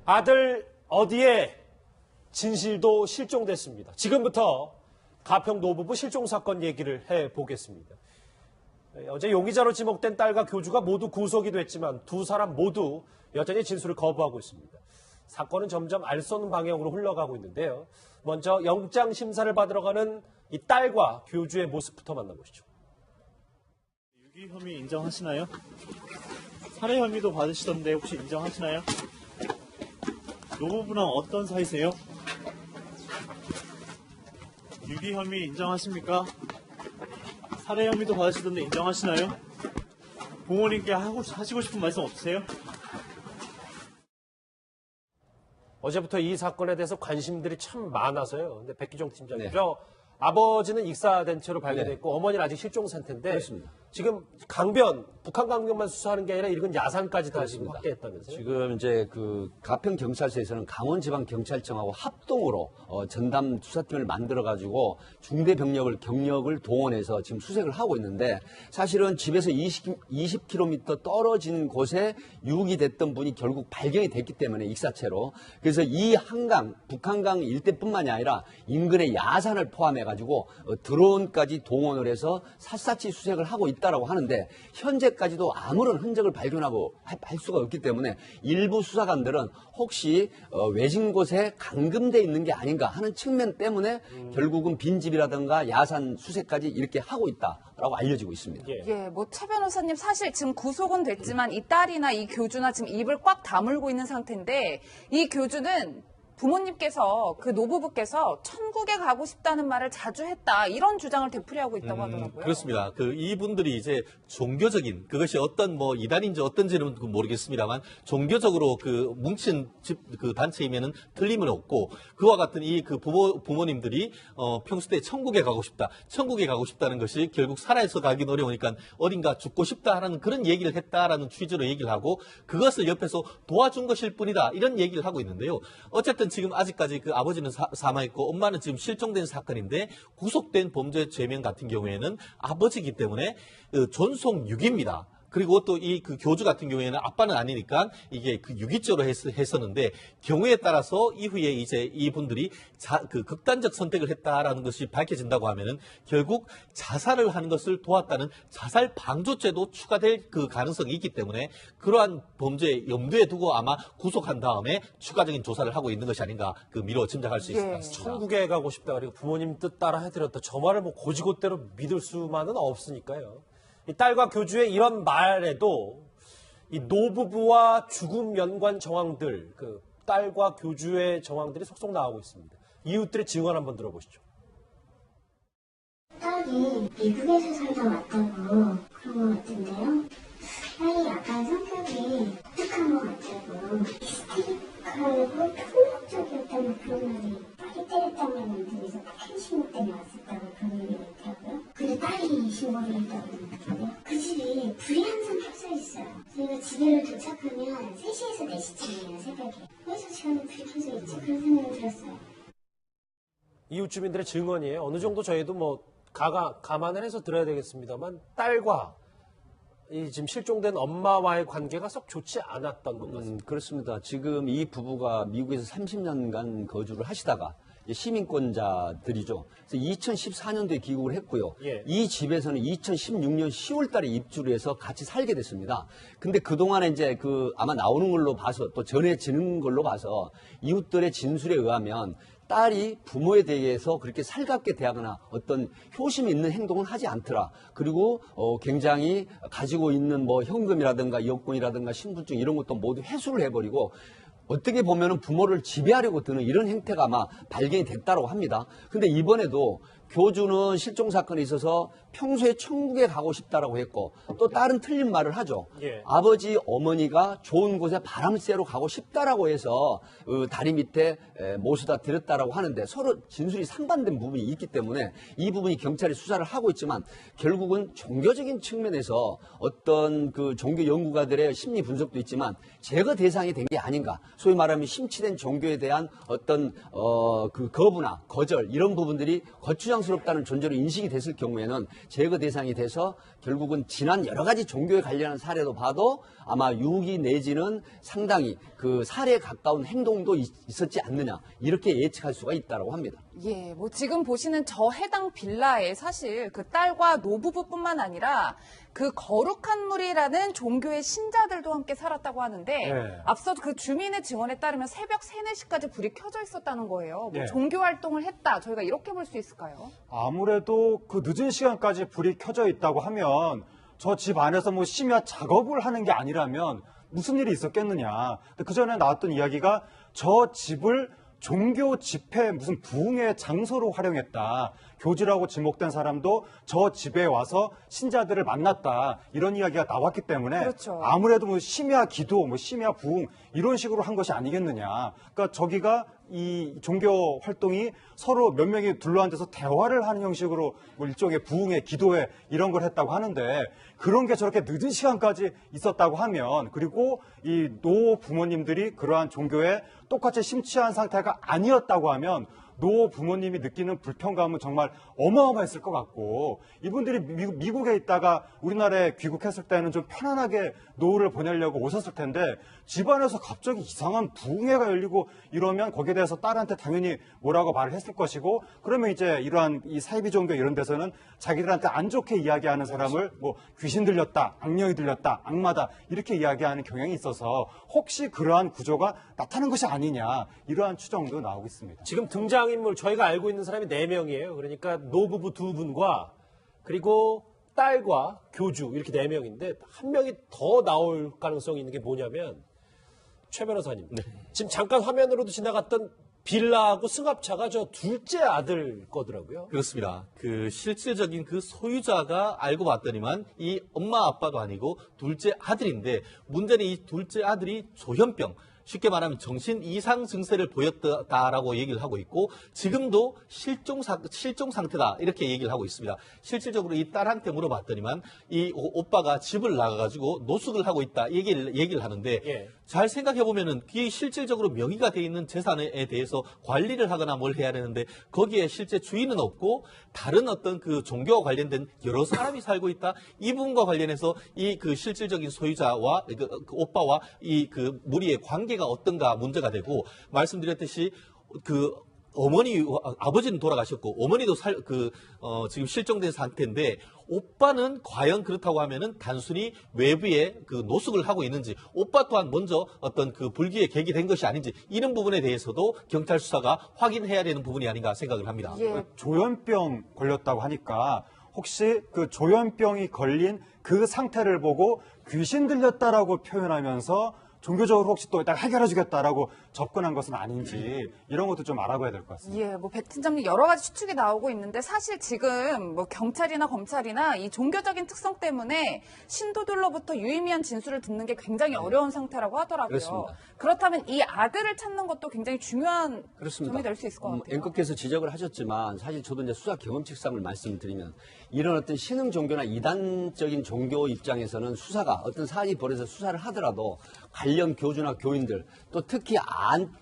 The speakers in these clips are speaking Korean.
아들 어디에 진실도 실종됐습니다. 지금부터 가평 노부부 실종 사건 얘기를 해보겠습니다. 어제 용의자로 지목된 딸과 교주가 모두 구속이 됐지만 두 사람 모두 여전히 진술을 거부하고 있습니다. 사건은 점점 알 수 없는 방향으로 흘러가고 있는데요. 먼저 영장 심사를 받으러 가는 이 딸과 교주의 모습부터 만나보시죠. 유기 혐의 인정하시나요? 살해 혐의도 받으시던데 혹시 인정하시나요? 노부부랑 어떤 사이세요? 유기 혐의 인정하십니까? 살해 혐의도 받으시던데 인정하시나요? 부모님께 하시고 싶은 말씀 없으세요? 어제부터 이 사건에 대해서 관심들이 참 많아서요. 근데 백기종 팀장님죠. 아버지는 익사된 채로 발견됐고 어머니는 아직 실종 상태인데 그렇습니다. 지금 강변, 북한 강변만 수사하는 게 아니라 이건 야산까지 다 지금 그렇습니다. 확대했다면서요? 지금 이제 그 가평 경찰서에서는 강원지방경찰청하고 합동으로 전담 수사팀을 만들어가지고 중대 경력을 동원해서 지금 수색을 하고 있는데 사실은 집에서 20km 떨어진 곳에 유기 됐던 분이 결국 발견이 됐기 때문에 익사체로 그래서 이 한강, 북한강 일대뿐만이 아니라 인근의 야산을 포함해가지고 드론까지 동원을 해서 샅샅이 수색을 하고 있다라고 하는데 현재까지도 아무런 흔적을 발견하고 할 수가 없기 때문에 일부 수사관들은 혹시 외진 곳에 감금돼 있는 게 아닌가 하는 측면 때문에 결국은 빈집이라든가 야산 수색까지 이렇게 하고 있다라고 알려지고 있습니다. 예, 뭐 최 변호사님 사실 지금 구속은 됐지만 이 딸이나 이 교주나 지금 입을 꽉 다물고 있는 상태인데 이 교주는 부모님께서 그 노부부께서 천국에 가고 싶다는 말을 자주 했다 이런 주장을 되풀이하고 있다고 하더라고요. 그렇습니다. 이분들이 이제 종교적인 그것이 어떤 뭐 이단인지 어떤지는 모르겠습니다만 종교적으로 뭉친 단체이면은 틀림은 없고 그와 같은 부모님들이 평소 때 천국에 가고 싶다는 것이 결국 살아서 가긴 어려우니까 어딘가 죽고 싶다라는 그런 얘기를 했다라는 취지로 얘기를 하고 그것을 옆에서 도와준 것일 뿐이다 이런 얘기를 하고 있는데요. 어쨌든 지금 아직까지 아버지는 사망했고 엄마는 지금 실종된 사건인데 구속된 범죄 죄명 같은 경우에는 아버지이기 때문에 전속 유기입니다. 그리고 또 그 교주 같은 경우에는 아빠는 아니니까 이게 유기죄로 했었는데 경우에 따라서 이후에 이제 이분들이 극단적 선택을 했다라는 것이 밝혀진다고 하면은 결국 자살을 하는 것을 도왔다는 자살 방조죄도 추가될 가능성이 있기 때문에 그러한 범죄 염두에 두고 아마 구속한 다음에 추가적인 조사를 하고 있는 것이 아닌가 미뤄 짐작할 수 있을 것 같습니다. 천국에 가고 싶다 그리고 부모님 뜻 따라 해드렸다. 저 말을 뭐 고지고대로 믿을 수만은 없으니까요. 이 딸과 교주의 이런 말에도 이 노부부와 죽음 연관 정황들, 딸과 교주의 정황들이 속속 나오고 있습니다. 이웃들의 증언 한번 들어보시죠. 딸이 미국에서 살다 왔다고 그런 것 같은데요. 딸이 약간 성격이 독특한 것 같다고 히스테릭하고 폭력적이었다는 그런 말이 딸이 때렸다는 분에서 팬신고 때문에 왔었다고 그런 얘기가 있더라고요. 근데 딸이 신고를 했다고 그러더라고요. 그 집이 불이 항상 켜져 있어요. 저희가 집에 도착하면 3시에서 4시쯤이에요, 새벽에. 그래서 저는 불이 켜져 있지 그런 생각이 들었어요. 이웃 주민들의 증언이에요. 어느 정도 저희도 뭐 감안을 해서 들어야 되겠습니다만 딸과 이 지금 실종된 엄마와의 관계가 썩 좋지 않았던 것 같습니다. 그렇습니다. 지금 이 부부가 미국에서 30년간 거주를 하시다가 시민권자들이죠. 그래서 2014년도에 귀국을 했고요. 이 집에서는 2016년 10월 달에 입주를 해서 같이 살게 됐습니다. 근데 그동안에 이제 아마 나오는 걸로 봐서 또 전해지는 걸로 봐서 이웃들의 진술에 의하면 딸이 부모에 대해서 그렇게 살갑게 대하거나 어떤 효심 있는 행동은 하지 않더라. 그리고 굉장히 가지고 있는 뭐 현금이라든가 여권이라든가 신분증 이런 것도 모두 회수를 해버리고 어떻게 보면은 부모를 지배하려고 드는 이런 행태가 아마 발견이 됐다고 합니다. 근데 이번에도 교주는 실종 사건에 있어서 평소에 천국에 가고 싶다라고 했고 또 다른 틀린 말을 하죠. 아버지 어머니가 좋은 곳에 바람 쐬러 가고 싶다라고 해서 다리 밑에 모셔다 드렸다라고 하는데 서로 진술이 상반된 부분이 있기 때문에 이 부분이 경찰이 수사를 하고 있지만 결국은 종교적인 측면에서 어떤 종교 연구가들의 심리 분석도 있지만 제거 대상이 된 게 아닌가. 소위 말하면 심취된 종교에 대한 어떤 거부나 거절 이런 부분들이 거추장 원망스럽다는 존재로 인식이 됐을 경우에는 제거 대상이 돼서 결국은 지난 여러 가지 종교에 관련한 사례도 봐도 아마 유기 내지는 상당히 그 살해에 가까운 행동도 있었지 않느냐 이렇게 예측할 수가 있다고 합니다. 예, 뭐 지금 보시는 저 해당 빌라에 사실 그 딸과 노부부뿐만 아니라 그 거룩한 물이라는 종교의 신자들도 함께 살았다고 하는데 네. 앞서 그 주민의 증언에 따르면 새벽 3, 4시까지 불이 켜져 있었다는 거예요. 뭐 네. 종교 활동을 했다. 저희가 이렇게 볼 수 있을까요? 아무래도 그 늦은 시간까지 불이 켜져 있다고 하면 저 집 안에서 뭐 심야 작업을 하는 게 아니라면 무슨 일이 있었겠느냐. 근데 그 전에 나왔던 이야기가 저 집을 종교 집회 무슨 부흥의 장소로 활용했다. 교주라고 지목된 사람도 저 집에 와서 신자들을 만났다. 이런 이야기가 나왔기 때문에 그렇죠. 아무래도 뭐 심야 기도, 뭐 심야 부흥 이런 식으로 한 것이 아니겠느냐. 그러니까 저기가 이 종교 활동이 서로 몇 명이 둘러앉아서 대화를 하는 형식으로 뭐 일종의 부흥회, 기도회 이런 걸 했다고 하는데 그런 게 저렇게 늦은 시간까지 있었다고 하면 그리고 이 노 부모님들이 그러한 종교에 똑같이 심취한 상태가 아니었다고 하면 노 부모님이 느끼는 불편감은 정말 어마어마했을 것 같고 이분들이 미국에 있다가 우리나라에 귀국했을 때는 좀 편안하게 노후를 보내려고 오셨을 텐데 집안에서 갑자기 이상한 부흥회가 열리고 이러면 거기에 대해서 딸한테 당연히 뭐라고 말을 했을 것이고 그러면 이제 이러한 이 사이비 종교 이런 데서는 자기들한테 안 좋게 이야기하는 사람을 뭐 귀신 들렸다, 악령이 들렸다, 악마다 이렇게 이야기하는 경향이 있어서 혹시 그러한 구조가 나타난 것이 아니냐 이러한 추정도 나오고 있습니다. 지금 등장인물 저희가 알고 있는 사람이 4명이에요. 그러니까 노부부 2분과 그리고 딸과 교주 이렇게 4명인데 한 명이 더 나올 가능성이 있는 게 뭐냐면 최 변호사님. 지금 잠깐 화면으로도 지나갔던 빌라하고 승합차가 저 둘째 아들 거더라고요. 그렇습니다. 그 실질적인 그 소유자가 알고 봤더니만 이 엄마 아빠도 아니고 둘째 아들인데 문제는 이 둘째 아들이 조현병 쉽게 말하면 정신 이상 증세를 보였다라고 얘기를 하고 있고 지금도 실종 상태다 이렇게 얘기를 하고 있습니다. 실질적으로 이 딸한테 물어봤더니만 이 오빠가 집을 나가가지고 노숙을 하고 있다 얘기를 하는데 예. 잘 생각해 보면은 이게 실질적으로 명의가 돼 있는 재산에 대해서 관리를 하거나 뭘 해야 되는데 거기에 실제 주인은 없고 다른 어떤 그 종교와 관련된 여러 사람이 살고 있다. 이 부분과 관련해서 이 그 실질적인 소유자와 그 오빠와 이 그 무리의 관계가 어떤가 문제가 되고 말씀드렸듯이 그 어머니, 아버지는 돌아가셨고, 어머니도 지금 실종된 상태인데, 오빠는 과연 그렇다고 하면은 단순히 외부에 그 노숙을 하고 있는지, 오빠 또한 먼저 어떤 그 불기의 계기 된 것이 아닌지, 이런 부분에 대해서도 경찰 수사가 확인해야 되는 부분이 아닌가 생각을 합니다. 예. 조현병 걸렸다고 하니까 혹시 그 조현병이 걸린 그 상태를 보고 귀신 들렸다라고 표현하면서 종교적으로 혹시 또 이따가 해결해주겠다라고 접근한 것은 아닌지 이런 것도 좀 알아봐야 될 것 같습니다. 예, 뭐 백 팀장님 여러 가지 추측이 나오고 있는데 사실 지금 뭐 경찰이나 검찰이나 이 종교적인 특성 때문에 신도들로부터 유의미한 진술을 듣는 게 굉장히 어려운 상태라고 하더라고요. 그렇습니다. 그렇다면 이 아들을 찾는 것도 굉장히 중요한 점이 될 수 있을 것 같아요. 앵커께서 지적을 하셨지만 사실 저도 이제 수사 경험칙상을 말씀드리면 이런 어떤 신흥 종교나 이단적인 종교 입장에서는 수사가 어떤 사안이 벌어서 수사를 하더라도 관련 교주나 교인들 또 특히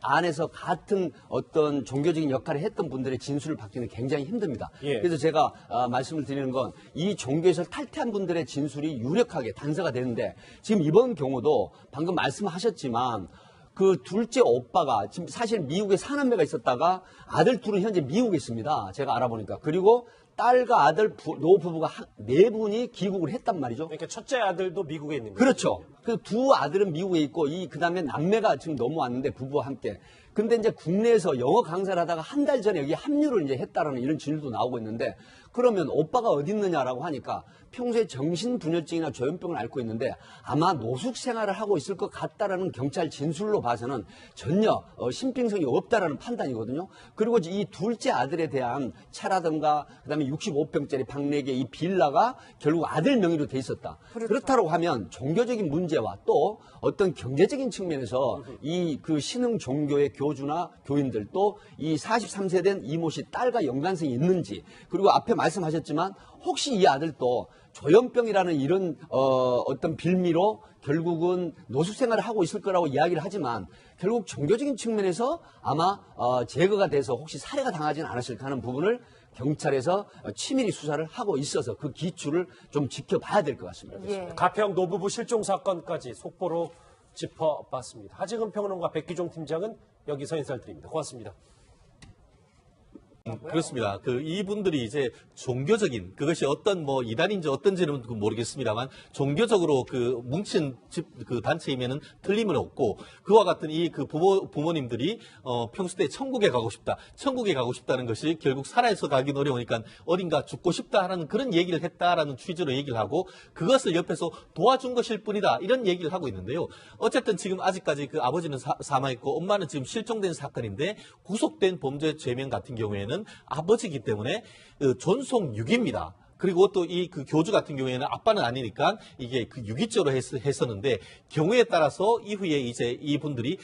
안에서 같은 어떤 종교적인 역할을 했던 분들의 진술을 받기는 굉장히 힘듭니다. 예. 그래서 제가 말씀을 드리는 건 이 종교에서 탈퇴한 분들의 진술이 유력하게 단서가 되는데 지금 이번 경우도 방금 말씀하셨지만 그 둘째 오빠가 지금 사실 미국에 사남매가 있었다가 아들 둘은 현재 미국에 있습니다. 제가 알아보니까. 그리고 딸과 아들 노부부가 4분이 귀국을 했단 말이죠. 그러니까 첫째 아들도 미국에 있는 거예요. 그렇죠. 그 두 아들은 미국에 있고 그다음에 남매가 지금 넘어왔는데 부부와 함께. 근데 이제 국내에서 영어 강사를 하다가 한 달 전에 여기 합류를 이제 했다라는 이런 진술도 나오고 있는데 그러면 오빠가 어디 있느냐라고 하니까 평소에 정신분열증이나 조현병을 앓고 있는데 아마 노숙 생활을 하고 있을 것 같다라는 경찰 진술로 봐서는 전혀 신빙성이 없다라는 판단이거든요. 그리고 이 둘째 아들에 대한 차라든가 그다음에 65평짜리 방 4개 이 빌라가 결국 아들 명의로 돼 있었다. 그렇죠. 그렇다고 하면 종교적인 문제와 또 어떤 경제적인 측면에서 이 그 신흥 종교의 교주나 교인들 또 이 43세 된 이모 씨 딸과 연관성이 있는지 그리고 앞에 말씀하셨지만 혹시 이 아들도 조현병이라는 이런 어떤 빌미로 결국은 노숙 생활을 하고 있을 거라고 이야기를 하지만 결국 종교적인 측면에서 아마 제거가 돼서 혹시 살해가 당하지는 않았을까 하는 부분을 경찰에서 치밀히 수사를 하고 있어서 그 기출을 좀 지켜봐야 될 것 같습니다. 예. 가평 노부부 실종 사건까지 속보로 짚어봤습니다. 하지금 평론가 백기종 팀장은 여기서 인사를 드립니다. 고맙습니다. 그렇습니다. 이분들이 이제 종교적인 그것이 어떤 뭐 이단인지 어떤지는 모르겠습니다만 종교적으로 뭉친 단체이면은 틀림은 없고 그와 같은 부모님들이 평소 때 천국에 가고 싶다는 것이 결국 살아서 가긴 어려우니까 어딘가 죽고 싶다 하는 그런 얘기를 했다라는 취지로 얘기를 하고 그것을 옆에서 도와준 것일 뿐이다 이런 얘기를 하고 있는데요. 어쨌든 지금 아직까지 아버지는 사망했고 엄마는 지금 실종된 사건인데 구속된 범죄 죄명 같은 경우에는 아버지이기 때문에 존속 유기입니다. 그리고 또 교주 같은 경우에는 아빠는 아니니까 이게 유기죄로 했었는데 경우에 따라서 이후에 이제 이분들이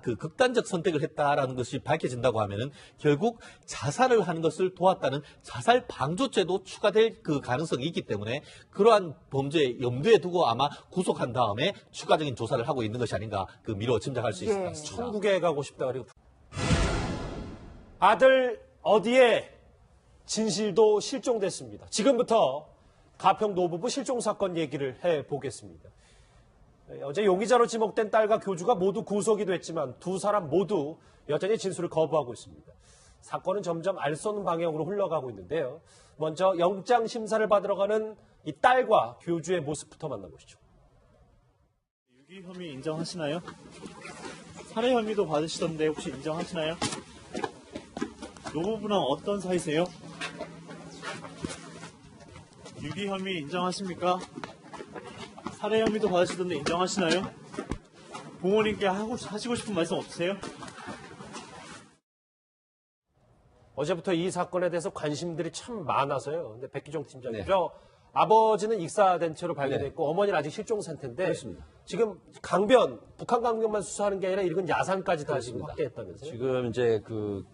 극단적 선택을 했다라는 것이 밝혀진다고 하면은 결국 자살을 하는 것을 도왔다는 자살 방조죄도 추가될 가능성이 있기 때문에 그러한 범죄 염두에 두고 아마 구속한 다음에 추가적인 조사를 하고 있는 것이 아닌가 미뤄 짐작할 수 있을 것 같습니다. 천국에 가고 싶다. 그리고 아들 어디에 진실도 실종됐습니다. 지금부터 가평 노부부 실종 사건 얘기를 해보겠습니다. 어제 용의자로 지목된 딸과 교주가 모두 구속이 됐지만 두 사람 모두 여전히 진술을 거부하고 있습니다. 사건은 점점 알 수 없는 방향으로 흘러가고 있는데요. 먼저 영장 심사를 받으러 가는 이 딸과 교주의 모습부터 만나보시죠. 유기 혐의 인정하시나요? 살해 혐의도 받으시던데 혹시 인정하시나요? 노부부랑 어떤 사이세요? 유기 혐의 인정하십니까? 살해 혐의도 받으시던데 인정하시나요? 부모님께 하시고 싶은 말씀 없으세요? 어제부터 이 사건에 대해서 관심들이 참 많아서요. 근데 백기종 팀장님죠. 네. 아버지는 익사된 채로 발견됐고 어머니는 아직 실종 상태인데 그렇습니다. 지금 북한 강변만 수사하는 게 아니라 이건 야산까지 다 지금 확대했다면서요? 지금 이제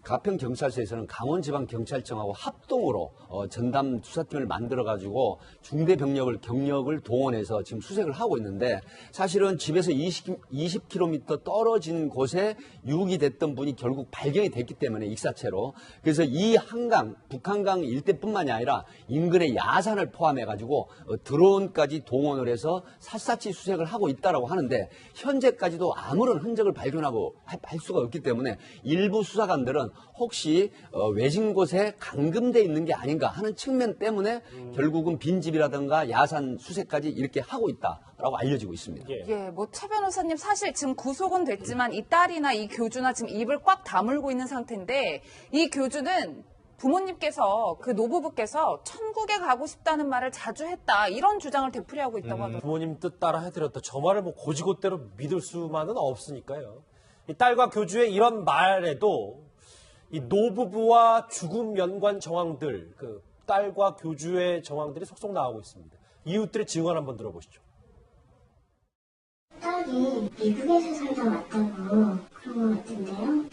가평 경찰서에서는 강원지방경찰청하고 합동으로 전담 수사팀을 만들어 가지고 중대 경력을 동원해서 지금 수색을 하고 있는데 사실은 집에서 20km 떨어진 곳에 유기 됐던 분이 결국 발견이 됐기 때문에 익사체로 그래서 이 한강 북한강 일대뿐만이 아니라 인근의 야산을 포함해 가지고 드론까지 동원을 해서 샅샅이 수색을 하고 있다라고 하는데 현재까지도 아무런 흔적을 발견하고 할 수가 없기 때문에 일부 수사관들은 혹시 외진 곳에 감금돼 있는 게 아닌가 하는 측면 때문에 결국은 빈집이라든가 야산 수색까지 이렇게 하고 있다라고 알려지고 있습니다. 예, 차 변호사님 사실 지금 구속은 됐지만 이 딸이나 이 교주나 지금 입을 꽉 다물고 있는 상태인데 이 교주는 부모님께서 노부부께서 천국에 가고 싶다는 말을 자주 했다 이런 주장을 되풀이하고 있다고 하더라고요. 부모님 뜻 따라 해드렸다. 저 말을 고지고대로 믿을 수만은 없으니까요. 이 딸과 교주의 이런 말에도 이 노부부와 죽음 연관 정황들, 딸과 교주의 정황들이 속속 나오고 있습니다. 이웃들의 증언 한번 들어보시죠. 딸이 미국에서 살다 왔다고 그런 것 같은데요.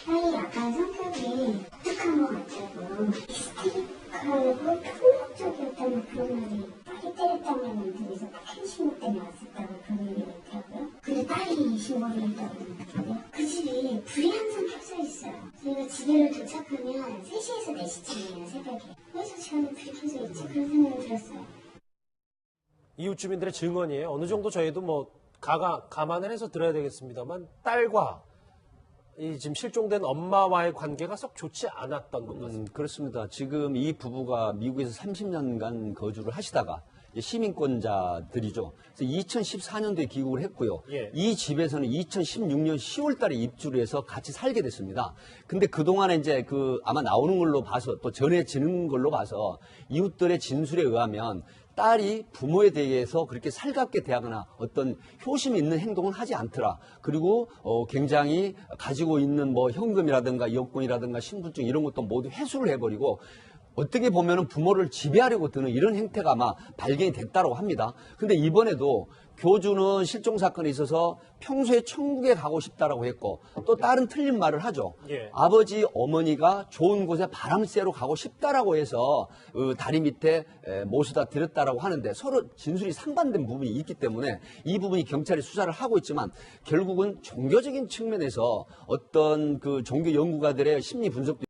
딸이 약간 성격이 독특한 것 같다고 히스테릭하고 폭력적이었다는 그런 말이 딸이 때렸다는 분에서 펜싱 때문에 왔었다고 그런 얘기가 있더라고요. 근데 딸이 신고를 했다고 그러더라고요. 그 집이 불이 항상 켜져 있어요. 저희가 집에 도착하면 3시에서 4시쯤이에요, 새벽에. 그래서 저는 불이 켜져 있지 그런 생각이 들었어요. 이웃 주민들의 증언이에요. 어느 정도 저희도 감안을 해서 들어야 되겠습니다만 딸과 지금 실종된 엄마와의 관계가 썩 좋지 않았던 것 같습니다. 그렇습니다. 지금 이 부부가 미국에서 30년간 거주를 하시다가 시민권자들이죠. 그래서 2014년도에 귀국을 했고요. 예. 이 집에서는 2016년 10월 달에 입주를 해서 같이 살게 됐습니다. 근데 그동안에 이제 아마 나오는 걸로 봐서 또 전해지는 걸로 봐서 이웃들의 진술에 의하면 딸이 부모에 대해서 그렇게 살갑게 대하거나 어떤 효심 있는 행동을 하지 않더라. 그리고 굉장히 가지고 있는 현금이라든가 여권이라든가 신분증 이런 것도 모두 회수를 해버리고 어떻게 보면은 부모를 지배하려고 드는 이런 행태가 아마 발견이 됐다고 합니다. 근데 이번에도 교주는 실종 사건에 있어서 평소에 천국에 가고 싶다라고 했고 또 다른 틀린 말을 하죠. 예. 아버지 어머니가 좋은 곳에 바람 쐬러 가고 싶다라고 해서 다리 밑에 모셔다 드렸다라고 하는데 서로 진술이 상반된 부분이 있기 때문에 이 부분이 경찰이 수사를 하고 있지만 결국은 종교적인 측면에서 어떤 종교 연구가들의 심리 분석도